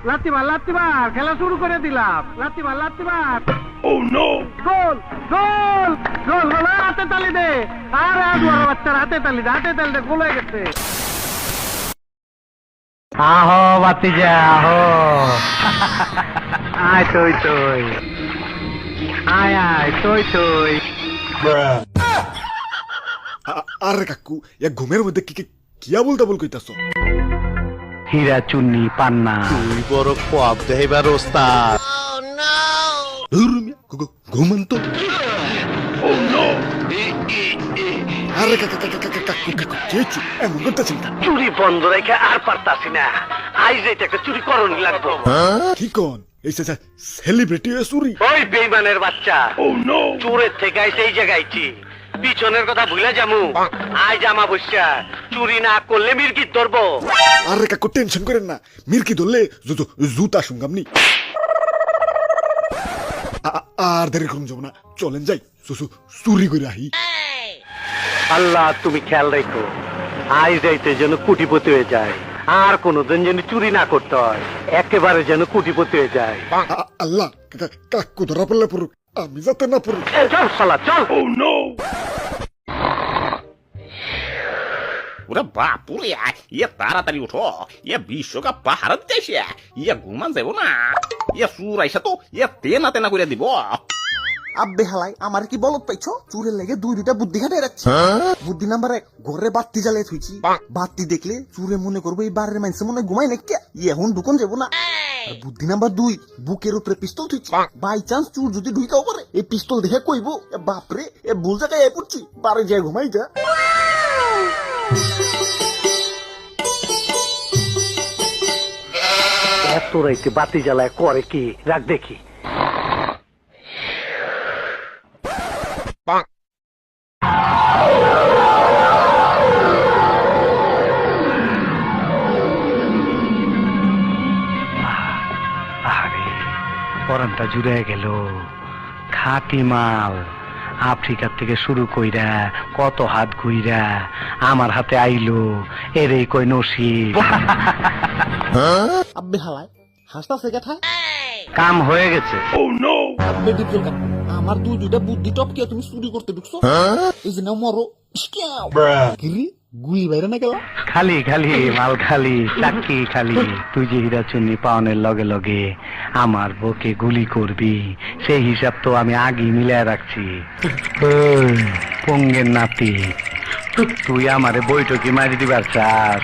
লাত্তি মার খেলা শুরু করে দিলাম। লাত্তি মার। ও নো, গোল গোল গোল গোল, হাতে তালি দে। আরে বড় বাচ্চার হাতে তালি দে, গোল হয়ে গেছে। আহো বাতিজা আহো, আয় তুই আয় তুই। আরে কাকু, এক ঘুমের মধ্যে কিয়া বলতে কইতাছ? হীরা চুন্নি পান্না তুই বড় কোয়াব দেহিবার ওস্তাদ। ঘুমান তো। আরে কাকু কেচু এমন করতেছেন? চুরি বন্ধ রেখে আর পারতাছি না। আজ এটা একটা চুরি করণই লাগবো। কি কোন? এই সেলিব্রিটি চুরি? ওই বেইমানের বাচ্চা চোরের থেকে আইছে এই জায়গায়ছি। পিছনের কথা ভুলে যামু। আজ আমা বসা চুরি না করলে মির্গির ধরবো। আরে কাকু টেনশন করেন না, মির্কি ধরলে জুতা শুনগামনি। আর দেরি করুন যাব না, চলেন যাই চুরি করে আহি। আল্লাহ তুমি খেয়াল রেখো, আজ যাইতে যেন কোটিপতি হয়ে যায়, আর কোনদিন যেন চুরি না করতে হয়, একেবারে যেন কোটিপতি হয়ে যায়। আল্লাহ, কাকু ধরা পড়লে পড়ুক, আমি যাতে না পড়ুক। চল শালা চল। ওরে বাপুরে, ইয়ে তাড়াতাড়ি উঠো, ইয়ে বিশ্বকাপ পাহাড় দেশে, ইয়ে ঘুমান যাব না, ইয়ে সুর আইসা তো ইয়ে তেনা করে দিব। আব্বে হালাই আমার কি বলত পাইছো? চুরের লেগে দুইটা বুদ্ধি খাটে রাখছি। বুদ্ধি নাম্বার 1, ঘরে বাতি জ্বালিয়ে থুইছি। বাতি দেখলে চুরে মনে করবো এই বাড়ির মানুষ মনে ঘুমাই নাকি, এখন ঢুকন যাবো না। আর বুদ্ধি নাম্বার 2, বুকের উপরে পিস্তল থুইছি। বাই চান্স চুর যদি ঢুকাও পারে, এই পিস্তল দেখে কইবো বাপরে এ ভুল জায়গায় পড়ছি, বাড়ি যায় ঘুমাই যা। এত রাইতে বাতি জ্বালায় করে কি? রাখ দেখি। আরে পরানটা জুড়ে গেল। খাঁটি মাল, আফ্রিকার থেকে শুরু কইরা কত হাত ঘুইরা আমার হাতে আইলো, এরে কই নসিব। আব্বে হালাই হাসতা সে কথা কাম হয়ে গেছে। আব্বে ডিপজল কাকু, আমার দুইটা বুদ্ধি টপকে তুমি চুরি করতে ঢুকছো। এই যে না মরো কিরি গুই বাইরে না গেল। খালি মাল খালি, চাকি খালি। তুই যে হীরা চুন্নি পাওনের লগে লগে আমার বুকে গুলি করবি, সেই হিসাব তো আমি আগেই মিলায় রাখছি। পঙ্গের নাতি, তুই আমারে বৈঠকি মারি দিবার চাস?